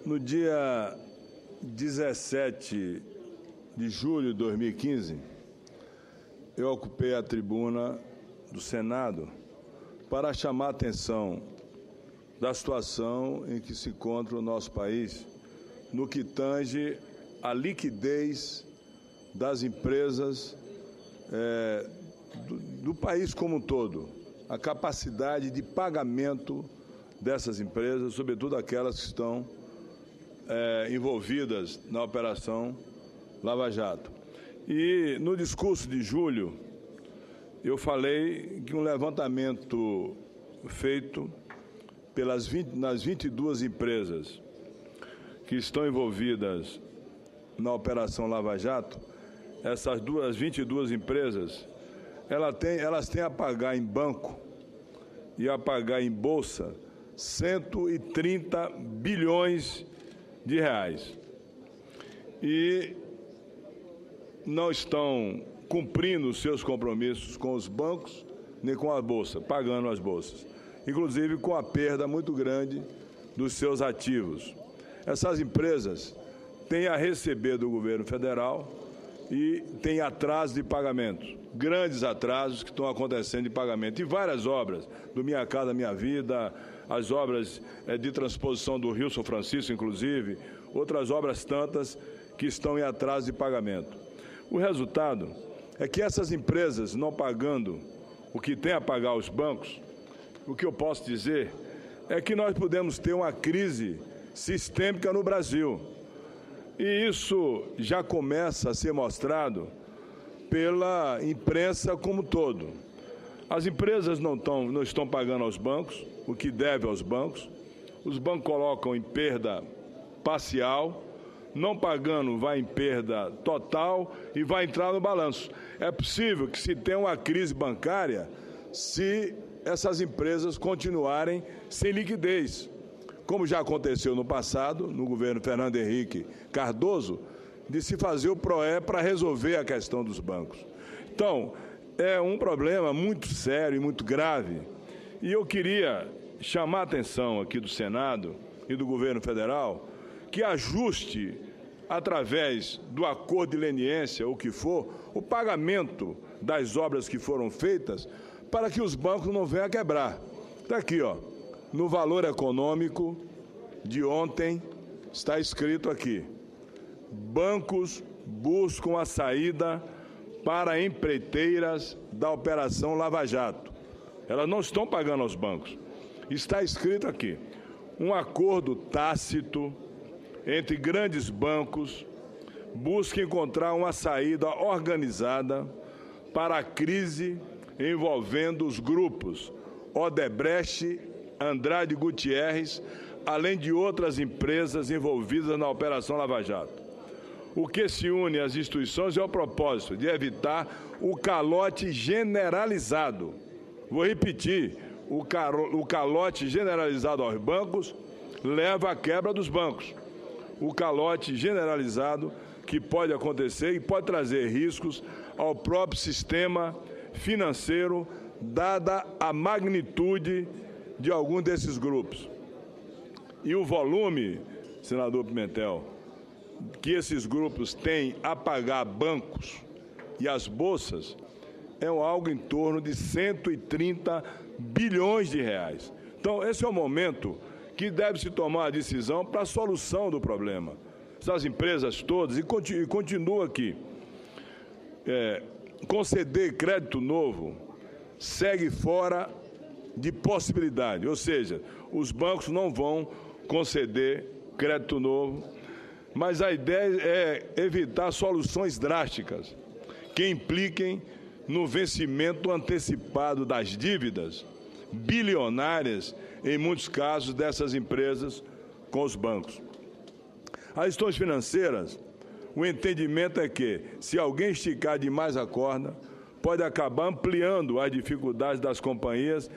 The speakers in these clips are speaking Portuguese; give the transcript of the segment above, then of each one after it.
No dia 17 de julho de 2015, eu ocupei a tribuna do Senado para chamar a atenção da situação em que se encontra o nosso país no que tange à liquidez das empresas do país como um todo, a capacidade de pagamento dessas empresas, sobretudo aquelas que estão envolvidas na Operação Lava Jato. E no discurso de julho, eu falei que um levantamento feito nas 22 empresas que estão envolvidas na Operação Lava Jato, essas 22 empresas, elas têm a pagar em banco e a pagar em bolsa 130 bilhões de reais. E não estão cumprindo os seus compromissos com os bancos nem com a bolsa, pagando as bolsas, inclusive com a perda muito grande dos seus ativos. Essas empresas têm a receber do governo federal e têm atraso de pagamento, grandes atrasos que estão acontecendo de pagamento. E várias obras, do Minha Casa Minha Vida, as obras de transposição do Rio São Francisco, inclusive, outras obras tantas que estão em atraso de pagamento. O resultado é que essas empresas não pagando o que tem a pagar aos bancos, o que eu posso dizer é que nós podemos ter uma crise sistêmica no Brasil. E isso já começa a ser mostrado pela imprensa como um todo. As empresas não estão pagando aos bancos o que deve aos bancos, os bancos colocam em perda parcial, não pagando vai em perda total e vai entrar no balanço. É possível que se tenha uma crise bancária se essas empresas continuarem sem liquidez, como já aconteceu no passado, no governo Fernando Henrique Cardoso, de se fazer o PROE para resolver a questão dos bancos. Então, é um problema muito sério e muito grave. E eu queria chamar a atenção aqui do Senado e do governo federal que ajuste, através do acordo de leniência, o que for, o pagamento das obras que foram feitas para que os bancos não venham a quebrar. Está aqui, ó, no valor econômico de ontem, está escrito aqui: bancos buscam a saída para empreiteiras da Operação Lava Jato. Elas não estão pagando aos bancos. Está escrito aqui: um acordo tácito entre grandes bancos busca encontrar uma saída organizada para a crise envolvendo os grupos Odebrecht, Andrade Gutierrez, além de outras empresas envolvidas na Operação Lava Jato. O que se une às instituições é o propósito de evitar o calote generalizado. Vou repetir, o calote generalizado aos bancos leva à quebra dos bancos. O calote generalizado que pode acontecer e pode trazer riscos ao próprio sistema financeiro, dada a magnitude de algum desses grupos. E o volume, senador Pimentel, que esses grupos têm a pagar bancos e as bolsas é algo em torno de 130 bilhões de reais. Então, esse é o momento que deve se tomar a decisão para a solução do problema. Essas empresas todas, e continua aqui, conceder crédito novo segue fora de possibilidade, ou seja, os bancos não vão conceder crédito novo, mas a ideia é evitar soluções drásticas que impliquem no vencimento antecipado das dívidas bilionárias, em muitos casos, dessas empresas com os bancos. As instituições financeiras, o entendimento é que, se alguém esticar demais a corda, pode acabar ampliando as dificuldades das companhias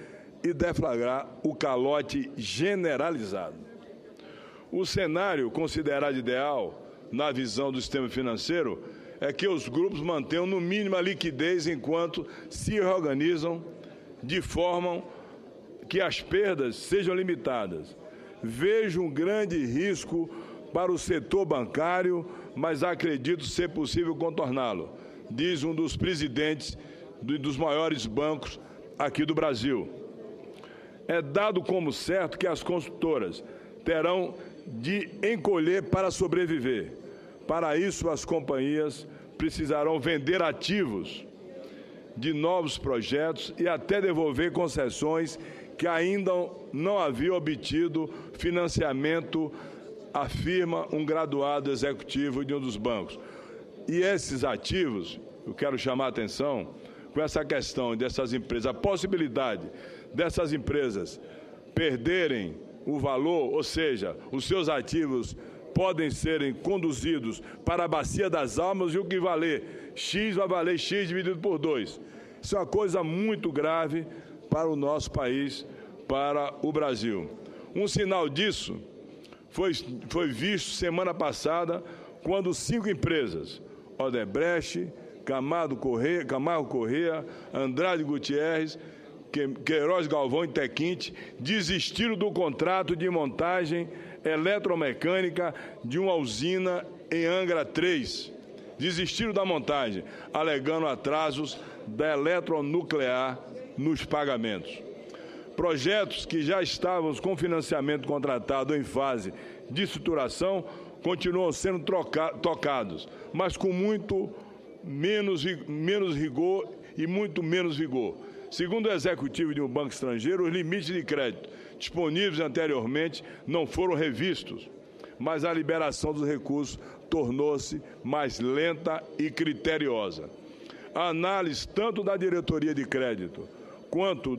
e deflagrar o calote generalizado. O cenário considerado ideal, na visão do sistema financeiro, é que os grupos mantenham no mínimo a liquidez enquanto se reorganizam de forma que as perdas sejam limitadas, vejo um grande risco para o setor bancário, mas acredito ser possível contorná-lo, diz um dos presidentes dos maiores bancos aqui do Brasil. É dado como certo que as construtoras terão de encolher para sobreviver. Para isso, as companhias precisarão vender ativos de novos projetos e até devolver concessões que ainda não haviam obtido financiamento, afirma um graduado executivo de um dos bancos. E esses ativos, eu quero chamar a atenção com essa questão dessas empresas, a possibilidade dessas empresas perderem o valor, ou seja, os seus ativos podem serem conduzidos para a Bacia das Almas e o que valer X vai valer X dividido por 2. Isso é uma coisa muito grave para o nosso país, para o Brasil. Um sinal disso foi visto semana passada, quando 5 empresas, Odebrecht, Camargo Corrêa, Andrade Gutierrez, Queiroz Galvão e Tequinte, desistiram do contrato de montagem eletromecânica de uma usina em Angra 3. Desistiram da montagem, alegando atrasos da eletronuclear nos pagamentos. Projetos que já estavam com financiamento contratado em fase de estruturação continuam sendo tocados, mas com muito menos rigor e muito menos vigor. Segundo o executivo de um banco estrangeiro, os limites de crédito disponíveis anteriormente não foram revistos, mas a liberação dos recursos tornou-se mais lenta e criteriosa. A análise tanto da diretoria de crédito quanto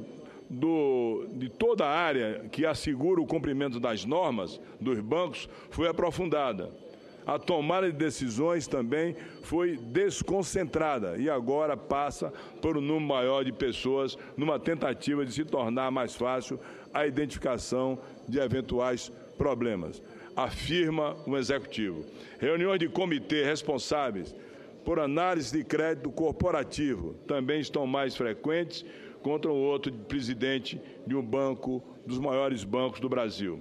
de toda a área que assegura o cumprimento das normas dos bancos foi aprofundada. A tomada de decisões também foi desconcentrada e agora passa por um número maior de pessoas numa tentativa de se tornar mais fácil a identificação de eventuais problemas, afirma o executivo. Reuniões de comitê responsáveis por análise de crédito corporativo também estão mais frequentes, contra um outro presidente de um banco, dos maiores bancos do Brasil.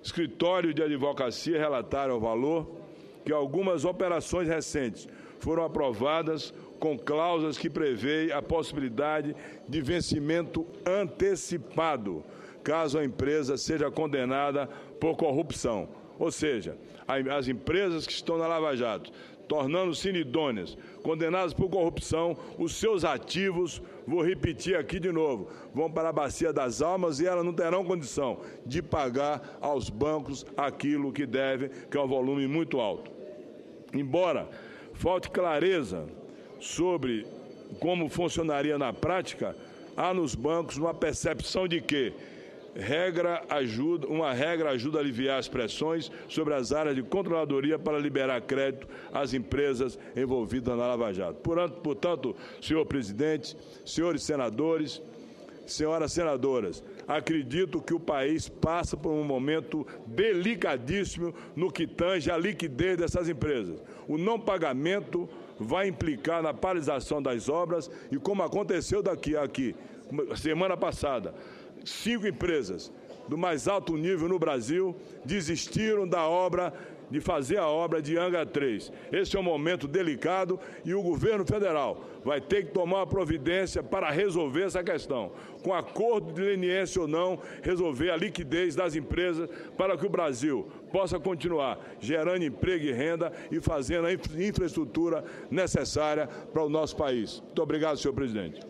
Escritórios de advocacia relataram ao Valor que algumas operações recentes foram aprovadas com cláusulas que prevêem a possibilidade de vencimento antecipado, caso a empresa seja condenada por corrupção. Ou seja, as empresas que estão na Lava Jato, tornando-se inidôneas, condenadas por corrupção, os seus ativos, vou repetir aqui de novo, vão para a Bacia das Almas e elas não terão condição de pagar aos bancos aquilo que devem, que é um volume muito alto. Embora falte clareza sobre como funcionaria na prática, há nos bancos uma percepção de que uma regra ajuda a aliviar as pressões sobre as áreas de controladoria para liberar crédito às empresas envolvidas na Lava Jato. Portanto, senhor presidente, senhores senadores, senhoras senadoras, acredito que o país passa por um momento delicadíssimo no que tange à liquidez dessas empresas. O não pagamento vai implicar na paralisação das obras e, como aconteceu aqui semana passada, 5 empresas do mais alto nível no Brasil desistiram de fazer a obra de Angra 3. Esse é um momento delicado e o governo federal vai ter que tomar uma providência para resolver essa questão. Com acordo de leniência ou não, resolver a liquidez das empresas para que o Brasil possa continuar gerando emprego e renda e fazendo a infraestrutura necessária para o nosso país. Muito obrigado, senhor presidente.